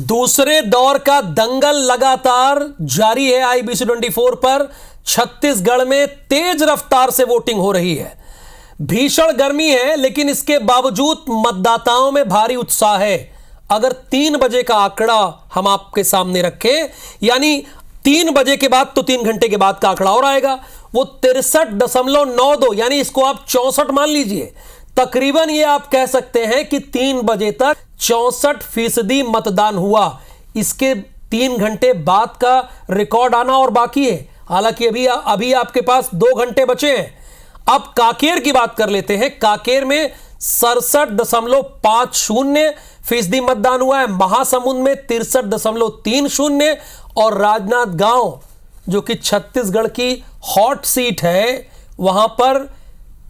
दूसरे दौर का दंगल लगातार जारी है आईबीसी 24 पर। छत्तीसगढ़ में तेज रफ्तार से वोटिंग हो रही है। भीषण गर्मी है, लेकिन इसके बावजूद मतदाताओं में भारी उत्साह है। अगर 3 बजे का आंकड़ा हम आपके सामने रखें, यानी 3 बजे के बाद तो 3 घंटे के बाद का आंकड़ा और आएगा, वो 63.92, यानी इसको आप 64 मान लीजिए। तकरीबन ये आप कह सकते हैं कि 3 बजे तक 64% मतदान हुआ। इसके 3 घंटे बाद का रिकॉर्ड आना और बाकी है। हालांकि अभी आपके पास 2 घंटे बचे हैं। अब कांकेर की बात कर लेते हैं। कांकेर में 67.50% मतदान हुआ है। महासमुंद में 63.30 और राजनांदगांव, जो कि छत्तीसगढ़ की हॉट सीट है, वहां पर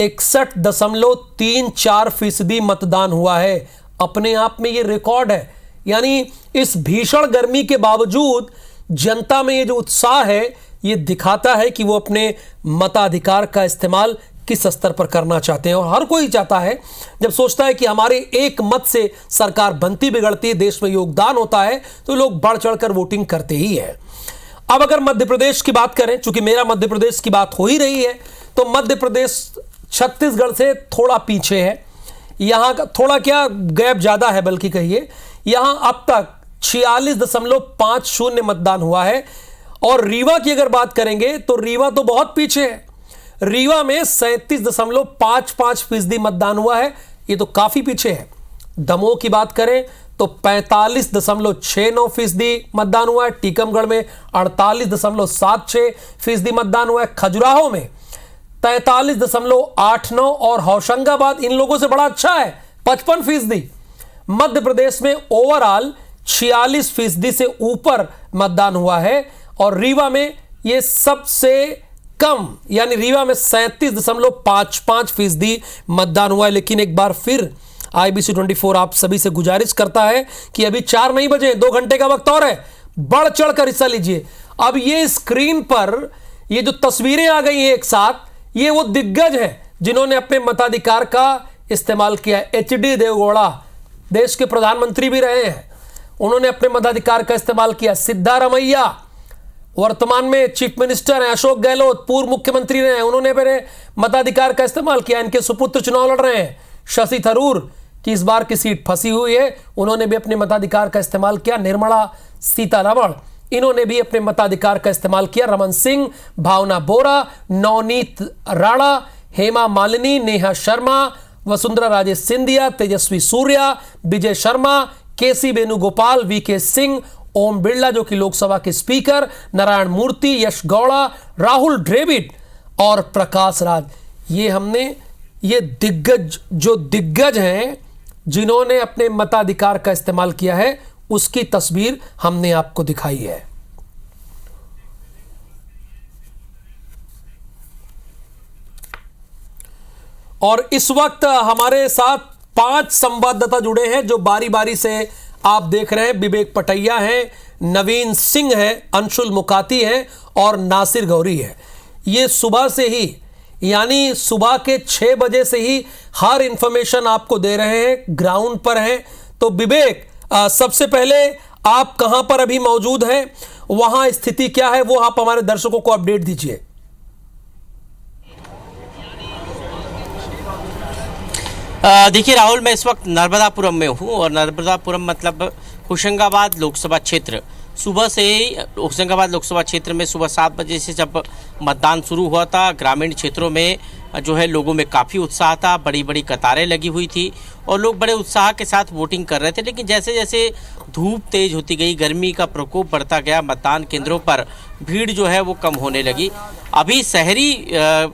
61.34% मतदान हुआ है। अपने आप में यह रिकॉर्ड है। यानी इस भीषण गर्मी के बावजूद जनता में ये जो उत्साह है, ये दिखाता है कि वो अपने मताधिकार का इस्तेमाल किस स्तर पर करना चाहते हैं। और हर कोई चाहता है, जब सोचता है कि हमारे एक मत से सरकार बनती बिगड़ती, देश में योगदान होता है, तो लोग बढ़ चढ़कर वोटिंग करते ही है। अब अगर मध्य प्रदेश की बात करें, चूंकि मेरा मध्य प्रदेश की बात हो ही रही है, तो मध्य प्रदेश छत्तीसगढ़ से थोड़ा पीछे है। यहां का थोड़ा क्या गैप ज्यादा है, बल्कि कहिए यहां अब तक 46.50 मतदान हुआ है। और रीवा की अगर बात करेंगे तो रीवा तो बहुत पीछे है। रीवा में 37.55% मतदान हुआ है। ये तो काफी पीछे है। दमोह की बात करें तो 45.69% मतदान हुआ है। टीकमगढ़ में 48.76% मतदान हुआ है। खजुराहो में 43.89 और होशंगाबाद इन लोगों से बड़ा अच्छा है, 55%। मध्य प्रदेश में ओवरऑल 46% से ऊपर मतदान हुआ है। और रीवा में यह सबसे कम, यानी रीवा में 37.55% मतदान हुआ है। लेकिन एक बार फिर आईबीसी 24 आप सभी से गुजारिश करता है कि अभी 4 नहीं बजे, 2 घंटे का वक्त और है, बढ़ चढ़कर हिस्सा लीजिए। अब ये स्क्रीन पर ये जो तस्वीरें आ गई हैं एक साथ, ये वो दिग्गज हैं जिन्होंने अपने मताधिकार का इस्तेमाल किया। एचडी देवगौड़ा देश के प्रधानमंत्री भी रहे हैं, उन्होंने अपने मताधिकार का इस्तेमाल किया। सिद्धारमैया वर्तमान में चीफ मिनिस्टर हैं। अशोक गहलोत पूर्व मुख्यमंत्री रहे हैं, उन्होंने अपने मताधिकार का इस्तेमाल किया। इनके सुपुत्र चुनाव लड़ रहे हैं। शशि थरूर की इस बार की सीट फंसी हुई है, उन्होंने भी अपने मताधिकार का इस्तेमाल किया। निर्मला सीतारमण, इन्होंने भी अपने मताधिकार का इस्तेमाल किया। रमन सिंह, भावना बोरा, नवनीत राणा, हेमा मालिनी, नेहा शर्मा, वसुंधरा राजे सिंधिया, तेजस्वी सूर्या, विजय शर्मा, केसी वेणुगोपाल, वीके सिंह, ओम बिरला जो कि लोकसभा के स्पीकर, नारायण मूर्ति, यश गौड़ा, राहुल द्रविड़ और प्रकाश राज। ये दिग्गज हैं जिन्होंने अपने मताधिकार का इस्तेमाल किया है, उसकी तस्वीर हमने आपको दिखाई है। और इस वक्त हमारे साथ 5 संवाददाता जुड़े हैं जो बारी बारी से आप देख रहे हैं। विवेक पटैया हैं, नवीन सिंह हैं, अंशुल मुकाती हैं और नासिर गौरी है। ये सुबह से ही, यानी सुबह के 6 बजे से ही हर इंफॉर्मेशन आपको दे रहे हैं, ग्राउंड पर हैं। तो विवेक, सबसे पहले आप कहां पर अभी मौजूद हैं, वहां स्थिति क्या है, वो आप हमारे दर्शकों को अपडेट दीजिए। देखिए राहुल, मैं इस वक्त नर्मदापुरम में हूँ और नर्मदापुरम मतलब होशंगाबाद लोकसभा क्षेत्र। सुबह से ही होशंगाबाद लोकसभा क्षेत्र में सुबह 7 बजे से जब मतदान शुरू हुआ था, ग्रामीण क्षेत्रों में जो है लोगों में काफ़ी उत्साह था। बड़ी बड़ी कतारें लगी हुई थी और लोग बड़े उत्साह के साथ वोटिंग कर रहे थे। लेकिन जैसे जैसे धूप तेज होती गई, गर्मी का प्रकोप बढ़ता गया, मतदान केंद्रों पर भीड़ जो है वो कम होने लगी। अभी शहरी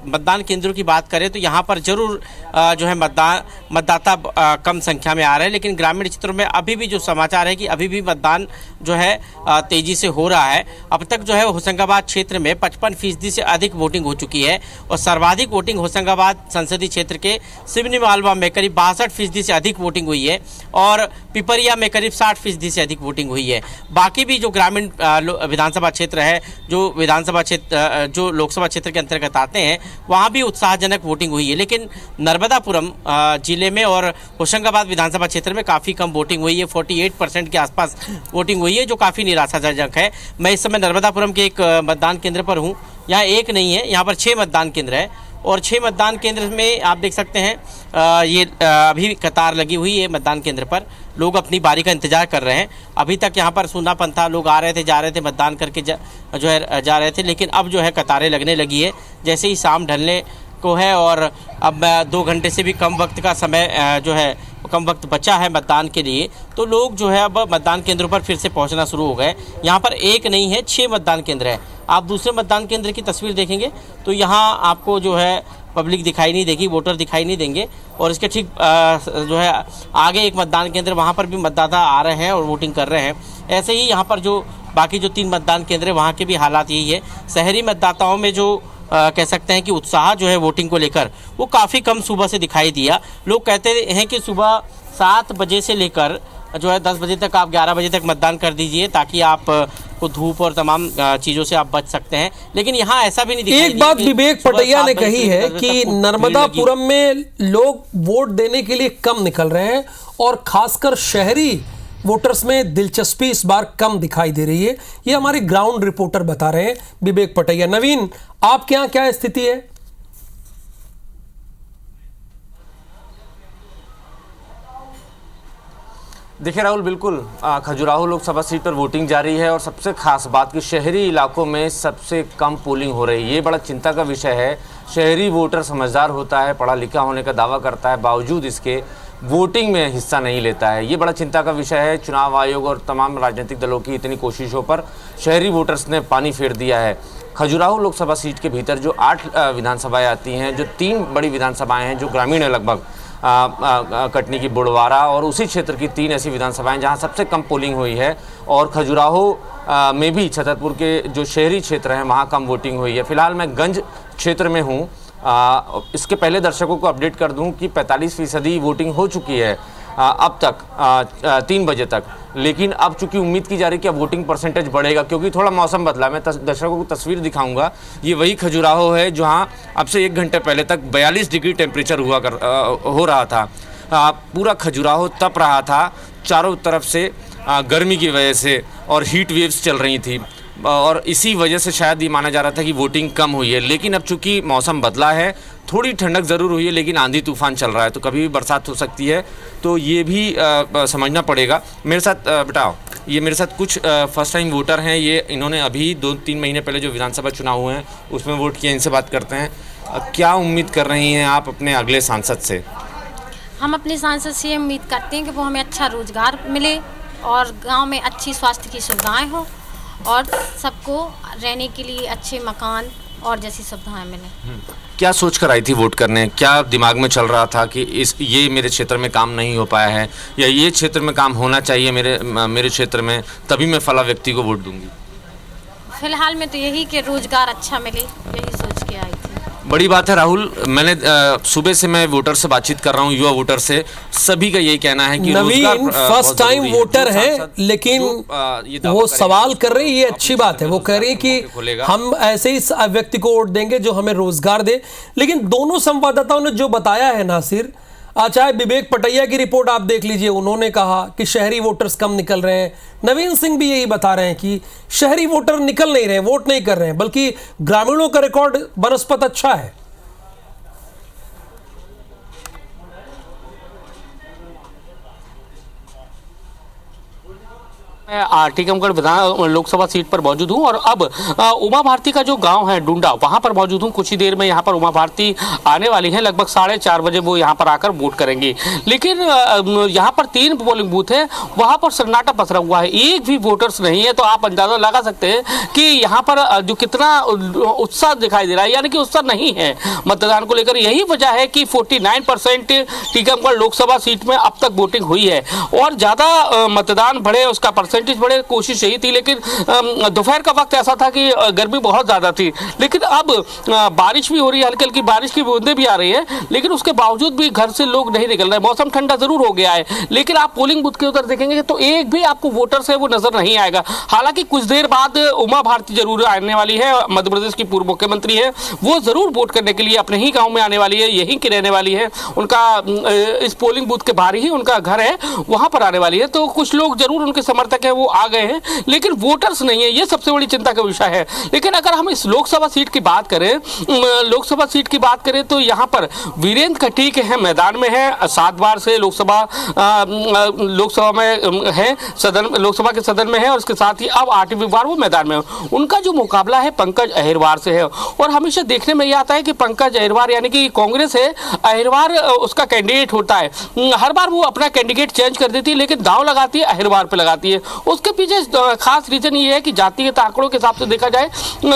मतदान केंद्रों की बात करें तो यहाँ पर जरूर जो है मतदाता कम संख्या में आ रहे हैं। लेकिन ग्रामीण क्षेत्रों में अभी भी जो समाचार है कि अभी भी मतदान जो है तेज़ी से हो रहा है। अब तक जो है होशंगाबाद क्षेत्र में 55% से अधिक वोटिंग हो चुकी है और सर्वाधिक वोटिंग होशंगाबाद संसदीय क्षेत्र के सिवनी मालवा में करीब 62% से अधिक वोटिंग हुई है और पिपरिया में करीब 60% से अधिक वोटिंग हुई है। बाकी भी जो ग्रामीण विधानसभा क्षेत्र है जो विधानसभा क्षेत्र जो लोकसभा क्षेत्र के अंतर्गत आते हैं वहाँ भी उत्साहजनक वोटिंग हुई है, लेकिन नर्मदापुरम जिले में और होशंगाबाद विधानसभा क्षेत्र में काफ़ी कम वोटिंग हुई है। 48% के आसपास वोटिंग हुई है, जो काफ़ी निराशाजनक है। मैं इस समय नर्मदापुरम के एक मतदान केंद्र पर हूँ। यहाँ एक नहीं है, यहाँ पर 6 मतदान केंद्र है और 6 मतदान केंद्र में आप देख सकते हैं ये अभी कतार लगी हुई है मतदान केंद्र पर। लोग अपनी बारी का इंतजार कर रहे हैं। अभी तक यहाँ पर सूनापन था, लोग आ रहे थे जा रहे थे मतदान करके जो है जा रहे थे, लेकिन अब जो है कतारें लगने लगी है जैसे ही शाम ढलने को है और अब 2 घंटे से भी कम वक्त का समय जो है कम वक्त बचा है मतदान के लिए, तो लोग जो है अब मतदान केंद्रों पर फिर से पहुंचना शुरू हो गए। यहाँ पर एक नहीं है, 6 मतदान केंद्र है। आप दूसरे मतदान केंद्र की तस्वीर देखेंगे तो यहाँ आपको जो है पब्लिक दिखाई नहीं देगी, वोटर दिखाई नहीं देंगे। और इसके ठीक जो है आगे एक मतदान केंद्र, वहाँ पर भी मतदाता आ रहे हैं और वोटिंग कर रहे हैं। ऐसे ही यहाँ पर जो बाकी जो 3 मतदान केंद्र है वहाँ के भी हालात यही है। शहरी मतदाताओं में जो कह सकते हैं कि उत्साह जो है वोटिंग को लेकर वो काफ़ी कम सुबह से दिखाई दिया। लोग कहते हैं कि सुबह 7 बजे से लेकर जो है 10 बजे तक, आप 11 बजे तक मतदान कर दीजिए ताकि आप को धूप और तमाम चीज़ों से आप बच सकते हैं, लेकिन यहाँ ऐसा भी नहीं दिखाई। एक बात विवेक पटैया ने कही है कि नर्मदापुरम में लोग वोट देने के लिए कम निकल रहे हैं और खासकर शहरी वोटर्स में दिलचस्पी इस बार कम दिखाई दे रही है। ये हमारे ग्राउंड रिपोर्टर बता रहे हैं विवेक पटैया। नवीन, आपके यहाँ क्या स्थिति है? देखिए राहुल, बिल्कुल खजुराहो लोकसभा सीट पर वोटिंग जारी है और सबसे खास बात कि शहरी इलाकों में सबसे कम पोलिंग हो रही है। ये बड़ा चिंता का विषय है। शहरी वोटर समझदार होता है, पढ़ा लिखा होने का दावा करता है, बावजूद इसके वोटिंग में हिस्सा नहीं लेता है। ये बड़ा चिंता का विषय है। चुनाव आयोग और तमाम राजनीतिक दलों की इतनी कोशिशों पर शहरी वोटर्स ने पानी फेर दिया है। खजुराहो लोकसभा सीट के भीतर जो 8 विधानसभाएँ आती हैं, जो 3 बड़ी विधानसभाएँ हैं जो ग्रामीण है, लगभग कटनी की बुड़वारा और उसी क्षेत्र की 3 ऐसी विधानसभाएं जहां सबसे कम पोलिंग हुई है। और खजुराहो में भी छतरपुर के जो शहरी क्षेत्र हैं वहां कम वोटिंग हुई है। फिलहाल मैं गंज क्षेत्र में हूं। इसके पहले दर्शकों को अपडेट कर दूं कि 45% वोटिंग हो चुकी है अब तक 3 बजे तक, लेकिन अब चूंकि उम्मीद की जा रही है कि अब वोटिंग परसेंटेज बढ़ेगा क्योंकि थोड़ा मौसम बदला। मैं दर्शकों को तस्वीर दिखाऊंगा। ये वही खजुराहो है जहां अब से 1 घंटे पहले तक 42 डिग्री टेम्परेचर हो रहा था। पूरा खजुराहो तप रहा था चारों तरफ से गर्मी की वजह से और हीट वेव्स चल रही थी और इसी वजह से शायद ये माना जा रहा था कि वोटिंग कम हुई है। लेकिन अब चूंकि मौसम बदला है, थोड़ी ठंडक ज़रूर हुई है, लेकिन आंधी तूफान चल रहा है तो कभी भी बरसात हो सकती है, तो ये भी समझना पड़ेगा। मेरे साथ बेटाओ, ये मेरे साथ कुछ फर्स्ट टाइम वोटर हैं। ये इन्होंने अभी 2-3 महीने पहले जो विधानसभा चुनाव हुए हैं उसमें वोट किया। इनसे बात करते हैं। क्या उम्मीद कर रही हैं आप अपने अगले सांसद से? हम अपने सांसद से ये उम्मीद करते हैं कि वो हमें अच्छा रोजगार मिले और गांव में अच्छी स्वास्थ्य की सुविधाएं हो और सबको रहने के लिए अच्छे मकान और जैसी सुविधाएं मिलें। क्या सोच कर आई थी वोट करने? क्या दिमाग में चल रहा था कि ये मेरे क्षेत्र में काम नहीं हो पाया है या ये क्षेत्र में काम होना चाहिए मेरे क्षेत्र में, तभी मैं फला व्यक्ति को वोट दूंगी? फिलहाल में तो यही कि रोजगार अच्छा मिले, यही सोच के आई थी। बड़ी बात है राहुल। मैंने सुबह से मैं वोटर से बातचीत कर रहा हूँ, युवा वोटर से, सभी का यही कहना है कि नवीन फर्स्ट टाइम वोटर है, लेकिन वो सवाल कर रही है, ये अच्छी बात है। वो कह रही है कि हम ऐसे ही व्यक्ति को वोट देंगे जो हमें रोजगार दे। लेकिन दोनों संवाददाताओं ने जो बताया है नासिर, चाहे विवेक पटैया की रिपोर्ट आप देख लीजिए, उन्होंने कहा कि शहरी वोटर्स कम निकल रहे हैं। नवीन सिंह भी यही बता रहे हैं कि शहरी वोटर निकल नहीं रहे, वोट नहीं कर रहे हैं, बल्कि ग्रामीणों का रिकॉर्ड बनस्पत अच्छा है। मैं टीकमगढ़ विधान लोकसभा सीट पर मौजूद हूं और अब उमा भारती का जो गांव है डुंडा, वहां पर मौजूद हूं। कुछ ही देर में यहां पर उमा भारती आने वाली हैं। लगभग 4:30 बजे वो यहां पर आकर वोट करेंगी। लेकिन यहां पर 3 पोलिंग बूथ है, वहां पर सन्नाटा पसरा हुआ है, एक भी वोटर्स नहीं है। तो आप अंदाजा लगा सकते हैं कि यहाँ पर जो कितना उत्साह दिखाई दे रहा है, यानी कि उत्साह नहीं है मतदान को लेकर। यही वजह है कि 49% टीकमगढ़ लोकसभा सीट में अब तक वोटिंग हुई है और ज़्यादा मतदान बढ़े उसका परसेंटेज बढ़े, कोशिश यही थी। लेकिन दोपहर का वक्त ऐसा था कि गर्मी बहुत ज़्यादा थी, लेकिन अब बारिश भी हो रही है, हल्की हल्की बारिश की बूंदें भी आ रही है, लेकिन उसके बावजूद भी घर से लोग नहीं निकल रहे। मौसम ठंडा जरूर हो गया है, लेकिन आप पोलिंग बूथ के उधर देखेंगे तो एक भी आपको वोटर्स है वो नजर नहीं आएगा। हालांकि कुछ देर बाद उमा भारती जरूर आने वाली है, मध्य प्रदेश की पूर्व मुख्यमंत्री है, वो जरूर वोट करने के लिए अपने ही गाँव में आने वाली है, यहीं की रहने वाली है। उनका इस पोलिंग बूथ के बाहर ही उनका घर है, वहां पर आने वाली है। तो कुछ लोग जरूर उनके समर्थक है वो आ गए हैं, लेकिन वोटर्स नहीं है, ये सबसे बड़ी चिंता का विषय है। लेकिन अगर हम इस लोकसभा सीट की बात करें तो यहाँ पर वीरेंद्र खटीक है, मैदान में है, 7 बार से लोकसभा में है, लोकसभा के सदन में है, और उसके साथ ही अब 8वीं बार वो मैदान में है। उनका जो मुकाबला है पंकज अहिरवार से है, और हमेशा देखने में यह आता है कि पंकज अहिरवार यानी कि कांग्रेस है, अहिरवार उसका कैंडिडेट होता है, हर बार वो अपना कैंडिडेट चेंज कर देती है, लेकिन दांव लगाती है अहिरवार पे लगाती है। उसके पीछे खास रीजन ये है कि जातिगत आंकड़ों के हिसाब से देखा जाए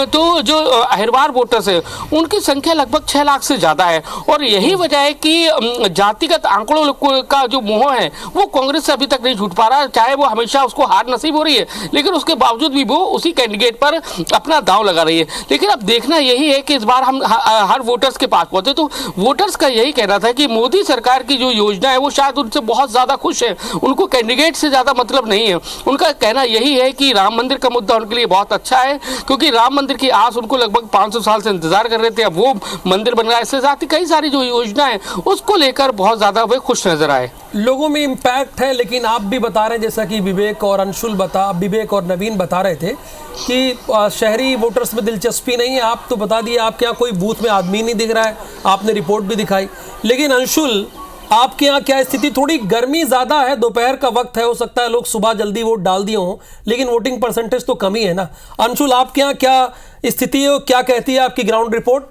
तो जो अहिरवार वोटर्स है उनकी संख्या लगभग 6 लाख से ज्यादा है, और यही वजह है कि जातिगत आंकड़ों का जो मोह है वो कांग्रेस से अभी तक नहीं छूट पा रहा। चाहे वो हमेशा उसको हार नसीब हो रही है, लेकिन उसके बावजूद भी वो उसी कैंडिडेट पर अपना दांव लगा रही है। लेकिन अब देखना यही है कि इस बार हम हर वोटर्स के पास पहुंचे, तो वोटर्स का यही कहना था कि मोदी सरकार की जो योजना है वो शायद उनसे बहुत ज्यादा खुश है, उनको कैंडिडेट से ज्यादा मतलब नहीं है। उनका कहना यही है कि राम मंदिर का मुद्दा उनके लिए बहुत अच्छा है, क्योंकि राम मंदिर की आस उनको लगभग 500 साल से इंतजार कर रहे थे, अब वो मंदिर बन रहा है। इसके साथ ही कई सारी जो योजना है उसको लेकर बहुत ज्यादा वे खुश नजर आए। लोगों में इम्पैक्ट है, लेकिन आप भी बता रहे हैं, जैसा कि विवेक और नवीन बता रहे थे कि शहरी वोटर्स में दिलचस्पी नहीं है। आप तो बता दिए आपके यहाँ कोई बूथ में आदमी नहीं दिख रहा है, आपने रिपोर्ट भी दिखाई। लेकिन अंशुल, आपके यहाँ क्या स्थिति? थोड़ी गर्मी ज्यादा है, दोपहर का वक्त है, हो सकता है लोग सुबह जल्दी वोट डाल दिए हों, लेकिन वोटिंग परसेंटेज तो कम ही है ना। अंशुल, आपके यहाँ क्या स्थिति है, क्या कहती है आपकी ग्राउंड रिपोर्ट?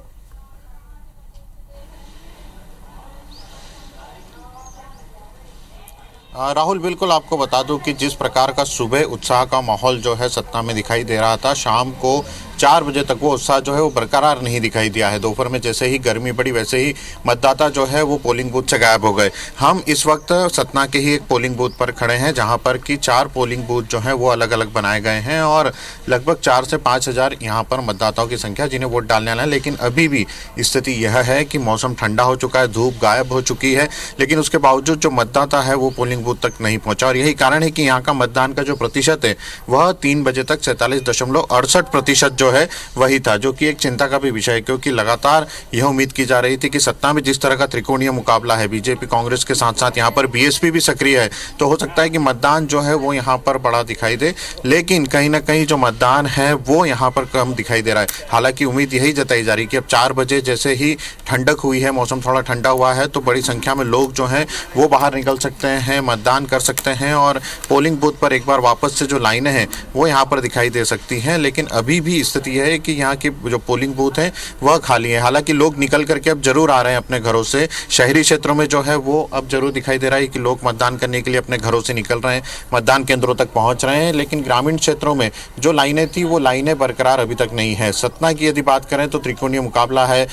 राहुल, बिल्कुल आपको बता दूं कि जिस प्रकार का सुबह उत्साह का माहौल जो है सतना में दिखाई दे रहा था, शाम को 4 बजे तक वो उत्साह जो है वो बरकरार नहीं दिखाई दिया है। दोपहर में जैसे ही गर्मी बढ़ी वैसे ही मतदाता जो है वो पोलिंग बूथ से गायब हो गए। हम इस वक्त सतना के ही एक पोलिंग बूथ पर खड़े हैं, जहां पर कि 4 पोलिंग बूथ जो है वो अलग अलग बनाए गए हैं, और लगभग 4 से 5 हज़ार यहाँ पर मतदाताओं की संख्या जिन्हें वोट डालने आना है। लेकिन अभी भी स्थिति यह है कि मौसम ठंडा हो चुका है, धूप गायब हो चुकी है, लेकिन उसके बावजूद जो मतदाता है वो पोलिंग बूथ तक नहीं पहुंचा, और यही कारण है कि यहाँ का मतदान का जो प्रतिशत है वह 3 बजे तक 47.68% जो है वही था, जो कि एक चिंता का भी विषय है, क्योंकि लगातार यह उम्मीद की जा रही थी कि सत्ता में जिस तरह का त्रिकोणीय मुकाबला है, बीजेपी कांग्रेस के साथ साथ यहाँ पर बीएसपी भी सक्रिय है, तो हो सकता है कि मतदान जो है वो यहाँ पर बड़ा दिखाई दे, लेकिन कहीं ना कहीं जो मतदान है वो यहाँ पर कम दिखाई दे रहा है। हालांकि उम्मीद यही जताई जा रही है कि अब 4 बजे जैसे ही ठंडक हुई है, मौसम थोड़ा ठंडा हुआ है, तो बड़ी संख्या में लोग जो हैं वो बाहर निकल सकते हैं, मतदान कर सकते हैं, और पोलिंग बूथ पर एक बार वापस से जो लाइनें हैं वो यहाँ पर दिखाई दे सकती हैं। लेकिन अभी भी स्थिति है कि यहाँ की जो पोलिंग बूथ है वह खाली है। हालांकि लोग निकल करके अब जरूर आ रहे हैं अपने घरों से, शहरी क्षेत्रों में जो है वो अब जरूर दिखाई दे रहा है कि लोग मतदान करने के लिए अपने घरों से निकल रहे हैं, मतदान केंद्रों तक पहुंच रहे हैं। लेकिन ग्रामीण क्षेत्रों में जो लाइनें थी वो लाइनें बरकरार अभी तक नहीं है। सतना की यदि बात करें तो त्रिकोणीय मुकाबला है,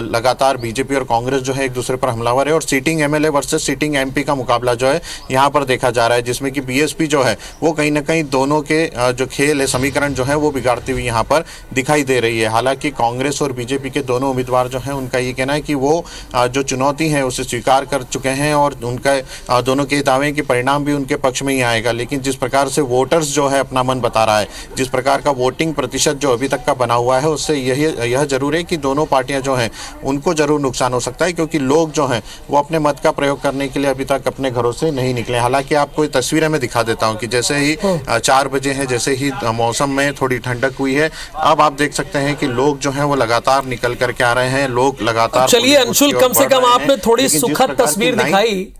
लगातार बीजेपी और कांग्रेस जो है एक दूसरे पर हमलावर है, और sitting MLA versus sitting MP का मुकाबला जो है यहाँ पर देखा जा रहा है, जिसमें कि बीएसपी जो है वो कहीं ना कहीं दोनों के जो खेल है, समीकरण जो है वो बिगाड़ती हुई यहाँ पर दिखाई दे रही है। हालांकि कांग्रेस और बीजेपी के दोनों उम्मीदवार जो हैं उनका ये कहना है कि वो जो चुनौती है उसे स्वीकार कर चुके हैं, और उनका दोनों के दावे कि परिणाम भी उनके पक्ष में ही आएगा। लेकिन जिस प्रकार से वोटर्स जो है अपना मन बता रहा है, जिस प्रकार का वोटिंग प्रतिशत जो अभी तक का बना हुआ है, उससे यह जरूर है कि दोनों पार्टियां जो हैं उनको जरूर नुकसान हो सकता है, क्योंकि लोग जो हैं वो अपने मत का प्रयोग करने के लिए अभी तक अपने घरों से नहीं निकले। हालांकि आपको तस्वीरें में दिखा देता हूं कि जैसे ही 4 बजे हैं, जैसे ही मौसम में थोड़ी ठंडक हुई है, अब आप देख सकते हैं कि लोग जो हैं वो लगातार निकल करके आ रहे हैं, लोग लगातार। चलिए अंशुल, कम से कम आपने थोड़ी सुखद तस्वीर दिखाई,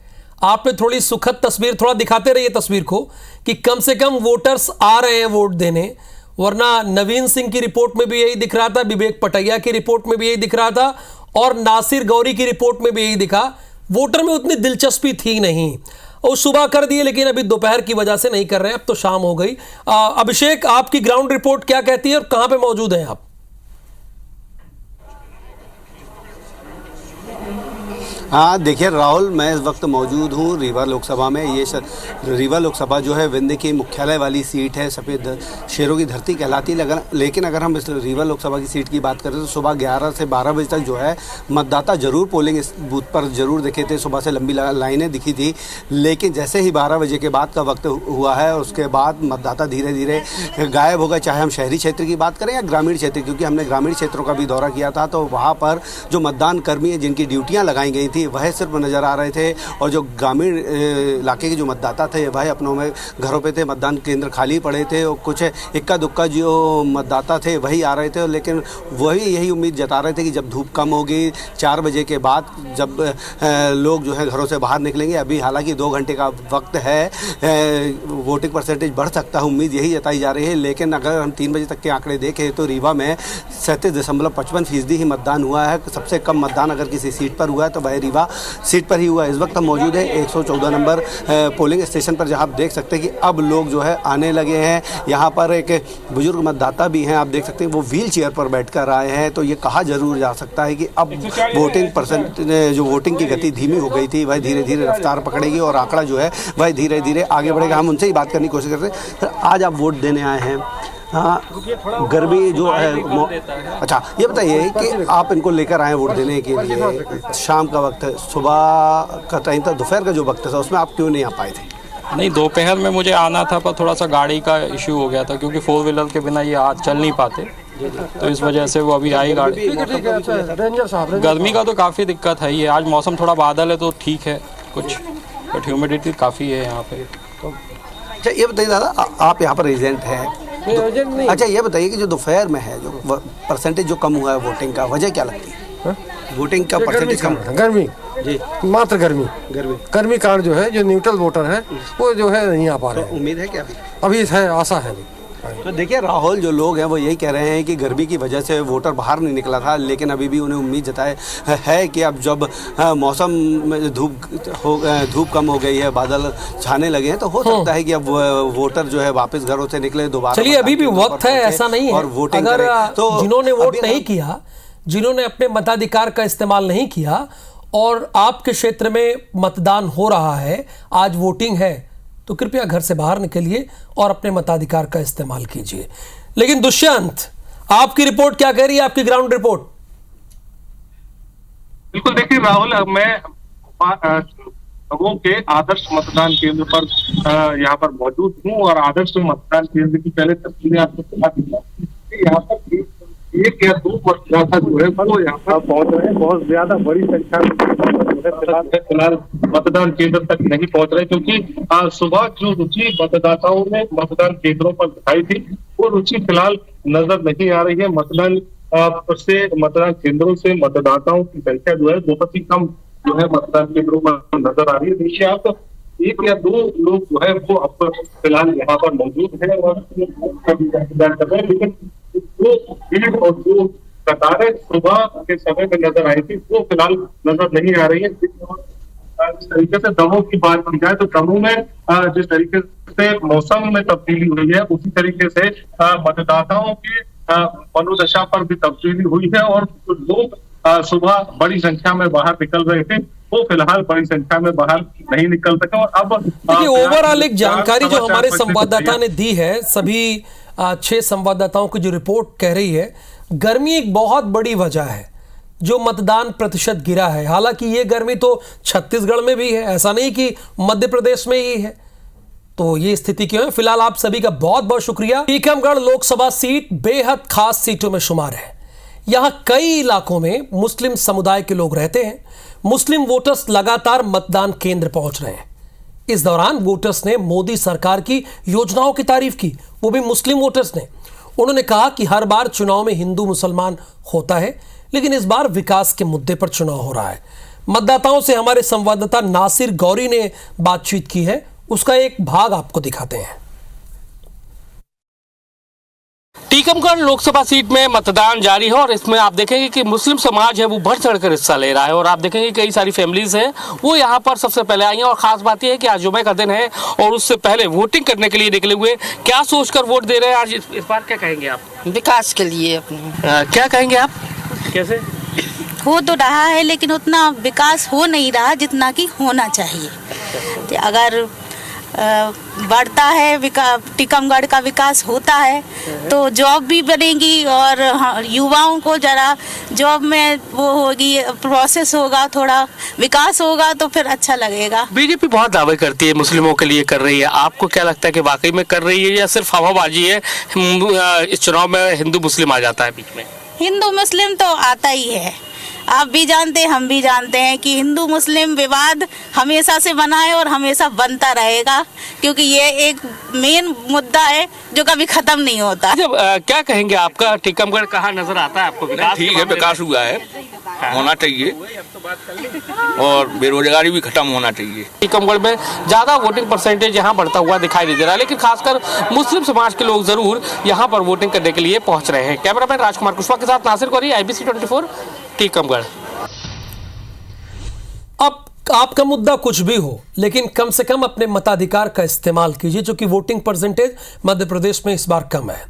आपने थोड़ी सुखद तस्वीर, थोड़ा दिखाते रहिए तस्वीर को कि कम से कम वोटर्स आ रहे हैं वोट देने, वरना नवीन सिंह की रिपोर्ट में भी यही दिख रहा था, विवेक पटैया की रिपोर्ट में भी यही दिख रहा था, और नासिर गौरी की रिपोर्ट में भी यही दिखा, वोटर में उतनी दिलचस्पी थी नहीं। और सुबह कर दिए, लेकिन अभी दोपहर की वजह से नहीं कर रहे हैं, अब तो शाम हो गई। अभिषेक, आपकी ग्राउंड रिपोर्ट क्या कहती है और कहां पे मौजूद हैं आप? हाँ देखिए राहुल, मैं इस वक्त मौजूद हूँ रीवा लोकसभा में। ये रीवा लोकसभा जो है विंध्य की मुख्यालय वाली सीट है, सफ़ेद शेरों की धरती कहलाती है। लेकिन अगर हम इस रीवा लोकसभा की सीट की बात करें तो सुबह 11 से 12 बजे तक जो है मतदाता ज़रूर पोलिंग बूथ पर ज़रूर दिखे थे। सुबह से लंबी लाइनें दिखी थी, लेकिन जैसे ही 12 बजे के बाद का वक्त हुआ है उसके बाद मतदाता धीरे धीरे गायब हो गए। चाहे हम शहरी क्षेत्र की बात करें या ग्रामीण क्षेत्र, क्योंकि हमने ग्रामीण क्षेत्रों का भी दौरा किया था, तो वहाँ पर जो मतदान कर्मी हैं जिनकी ड्यूटियाँ लगाई गई थी वह सिर्फ नज़र आ रहे थे, और जो ग्रामीण इलाके के जो मतदाता थे वह अपनों में घरों पे थे। मतदान केंद्र खाली पड़े थे और कुछ इक्का दुक्का जो मतदाता थे वही आ रहे थे, लेकिन वही यही उम्मीद जता रहे थे कि जब धूप कम होगी 4 बजे के बाद जब लोग जो है घरों से बाहर निकलेंगे। अभी हालांकि 2 घंटे का वक्त है, वोटिंग परसेंटेज बढ़ सकता है, उम्मीद यही जताई जा रही है। लेकिन अगर हम 3 बजे तक के आंकड़े देखें तो रीवा में 37.55% ही मतदान हुआ है। सबसे कम मतदान अगर किसी सीट पर हुआ है तो वह रीवा सीट पर ही हुआ है। इस वक्त हम मौजूद है 114 नंबर पोलिंग स्टेशन पर, जहां आप देख सकते हैं कि अब लोग जो है आने लगे हैं। यहां पर एक बुजुर्ग मतदाता भी हैं, आप देख सकते हैं वो व्हील चेयर पर बैठकर आए हैं। तो ये कहा जरूर जा सकता है कि अब वोटिंग की गति धीमी हो गई थी वह धीरे धीरे रफ्तार पकड़ेगी और आंकड़ा जो है वह धीरे धीरे आगे बढ़ेगा। हम उनसे ही बात करने की कोशिश करते हैं। आज आप वोट देने आए हैं, हाँ, गर्मी जो है, अच्छा ये बताइए कि आप इनको लेकर आए वोट देने के लिए, शाम का वक्त है, सुबह का टाइम था, दोपहर का जो वक्त था उसमें आप क्यों नहीं आ पाए थे? नहीं, दोपहर में मुझे आना था पर थोड़ा सा गाड़ी का इशू हो गया था, क्योंकि 4 व्हीलर के बिना ये आज चल नहीं पाते, तो इस वजह से वो अभी आई गाड़ी। गर्मी का तो काफ़ी दिक्कत है। ये आज मौसम थोड़ा बादल है तो ठीक है कुछ, बट ह्यूमिडिटी काफ़ी है यहाँ पे। अच्छा ये बताइए दादा, आप यहाँ पर रेजिडेंट हैं, अच्छा ये बताइए कि जो दोपहर में है जो परसेंटेज जो कम हुआ है वोटिंग का, वजह क्या लगती है? वोटिंग का परसेंटेज कम? गर्मी जी, मात्र गर्मी कारण जो है, जो न्यूट्रल वोटर है वो जो है नहीं आ पा रहे। उम्मीद है क्या अभी है, आशा है। तो देखिए राहुल, जो लोग हैं वो यही कह रहे हैं कि गर्मी की वजह से वोटर बाहर नहीं निकला था, लेकिन अभी भी उन्हें उम्मीद जताए है कि अब जब मौसम में धूप कम हो गई है, बादल छाने लगे हैं, तो हो सकता है कि अब वोटर जो है वापस घरों से निकले दोबारा। चलिए अभी भी वक्त है, ऐसा नहीं है। और वोटिंग अगर तो जिन्होंने वोट नहीं किया, जिन्होंने अपने मताधिकार का इस्तेमाल नहीं किया और आपके क्षेत्र में मतदान हो रहा है, आज वोटिंग है, तो कृपया घर से बाहर निकलिए और अपने मताधिकार का इस्तेमाल कीजिए। लेकिन दुष्यंत, आपकी रिपोर्ट क्या कह रही है, आपकी ग्राउंड रिपोर्ट? बिल्कुल, देखिए राहुल, मैं लोगों के आदर्श मतदान केंद्र पर यहाँ पर मौजूद हूँ और आदर्श मतदान केंद्र की पहले तस्वीरें आपको दिखा दी। यहाँ पर 1 या 2 मतदाता जो है वो यहाँ पर पहुंच रहे हैं। बहुत ज्यादा बड़ी संख्या में फिलहाल मतदान केंद्र तक नहीं पहुंच रहे, क्योंकि सुबह जो रुचि मतदाताओं ने मतदान केंद्रों पर दिखाई थी वो रुचि फिलहाल नजर नहीं आ रही है। मतदान केंद्रों से मतदाताओं की संख्या जो है बहुत ही कम जो है मतदान केंद्रों पर नजर आ रही है। देखिए आप 1 या 2 लोग जो है वो अब फिलहाल यहाँ पर मौजूद है और लेकिन वो भीड़ और जो कतारें सुबह के समय में नजर आई थी वो फिलहाल नजर नहीं आ रही है। जिस तरीके से दमों की बात की जाए तो दमों में जिस तरीके से मौसम में तब्दीली हुई है, उसी तरीके से मतदाताओं की मनोदशा पर भी तब्दीली हुई है और लोग सुबह बड़ी संख्या में बाहर निकल रहे थे वो फिलहाल बड़ी संख्या में बाहर नहीं निकल सके। और अब देखिए ओवरऑल एक जानकारी जो हमारे संवाददाता ने दी है, सभी 6 संवाददाताओं की जो रिपोर्ट कह रही है, गर्मी एक बहुत बड़ी वजह है जो मतदान प्रतिशत गिरा है। हालांकि ये गर्मी तो छत्तीसगढ़ में भी है, ऐसा नहीं कि मध्य प्रदेश में ही है। तो ये स्थिति क्यों है? फिलहाल आप सभी का बहुत बहुत शुक्रिया। टीकमगढ़ लोकसभा सीट बेहद खास सीटों में शुमार है। यहां कई इलाकों में मुस्लिम समुदाय के लोग रहते हैं। मुस्लिम वोटर्स लगातार मतदान केंद्र पहुंच रहे हैं। इस दौरान वोटर्स ने मोदी सरकार की योजनाओं की तारीफ की, वो भी मुस्लिम वोटर्स ने। उन्होंने कहा कि हर बार चुनाव में हिंदू मुसलमान होता है, लेकिन इस बार विकास के मुद्दे पर चुनाव हो रहा है। मतदाताओं से हमारे संवाददाता नासिर गौरी ने बातचीत की है, उसका एक भाग आपको दिखाते हैं। टीकमगढ़ लोकसभा सीट में मतदान जारी है और इसमें आप देखेंगे कि मुस्लिम समाज है वो बढ़ चढ़कर हिस्सा ले रहा है और आप देखेंगे कई सारी फैमिलीज हैं वो यहाँ पर सबसे पहले आई हैं। और खास बात यह है कि आज जुमे का दिन है और उससे पहले वोटिंग करने के लिए निकले हुए। क्या सोचकर वोट दे रहे हैं आज इस बार? क्या कहेंगे आप? विकास के लिए अपने। क्या कहेंगे आप? कैसे हो तो रहा है, लेकिन उतना विकास हो नहीं रहा जितना कि होना चाहिए। तो अगर बढ़ता है टीकमगढ़ का विकास होता है तो जॉब भी बनेगी और युवाओं को जरा जॉब में वो होगी, प्रोसेस होगा, थोड़ा विकास होगा तो फिर अच्छा लगेगा। बीजेपी बहुत दावे करती है मुस्लिमों के लिए कर रही है, आपको क्या लगता है कि वाकई में कर रही है या सिर्फ हवाबाजी है? इस चुनाव में हिंदू मुस्लिम आ जाता है बीच में। हिंदू मुस्लिम तो आता ही है, आप भी जानते हैं, हम भी जानते हैं कि हिंदू मुस्लिम विवाद हमेशा से बना है और हमेशा बनता रहेगा, क्योंकि ये एक मेन मुद्दा है जो कभी खत्म नहीं होता। जब क्या कहेंगे, आपका टीकमगढ़ कहाँ नजर आता है आपको? ठीक है, विकास हुआ है, होना चाहिए और बेरोजगारी भी खत्म होना चाहिए। टीकमगढ़ में ज्यादा वोटिंग परसेंटेज यहाँ बढ़ता हुआ दिखाई नहीं दे रहा है, लेकिन खासकर मुस्लिम समाज के लोग जरूर यहाँ पर वोटिंग करने के लिए पहुंच रहे हैं। कैमरामैन राजकुमार कुशवाहा के साथ नासिर गौरी, IBC 24 टीकमगढ़। अब आपका मुद्दा कुछ भी हो, लेकिन कम से कम अपने मताधिकार का इस्तेमाल कीजिए, जो कि वोटिंग परसेंटेज मध्य प्रदेश में इस बार कम है।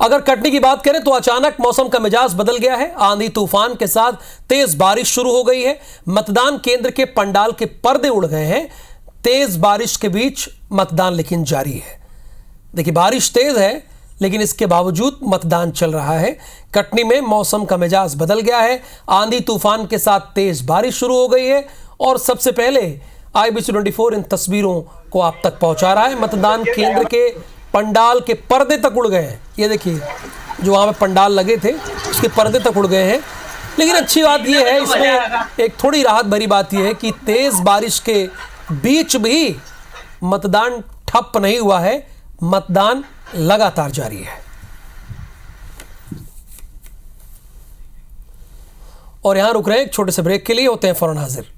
अगर कटनी की बात करें तो अचानक मौसम का मिजाज बदल गया है, आंधी तूफान के साथ तेज बारिश शुरू हो गई है। मतदान केंद्र के पंडाल के पर्दे उड़ गए हैं। तेज बारिश के बीच मतदान लेकिन जारी है। देखिए, बारिश तेज है लेकिन इसके बावजूद मतदान चल रहा है। कटनी में मौसम का मिजाज बदल गया है, आंधी तूफान के साथ तेज बारिश शुरू हो गई है और सबसे पहले IBC 24 इन तस्वीरों को आप तक पहुंचा रहा है। मतदान केंद्र के पंडाल के पर्दे तक उड़ गए हैं। ये देखिए, जो वहां पे पंडाल लगे थे उसके पर्दे तक उड़ गए हैं। लेकिन अच्छी बात यह है, इसमें एक थोड़ी राहत भरी बात यह है कि तेज बारिश के बीच भी मतदान ठप नहीं हुआ है, मतदान लगातार जारी है। और यहां रुक रहे हैं एक छोटे से ब्रेक के लिए, होते हैं फौरन हाजिर।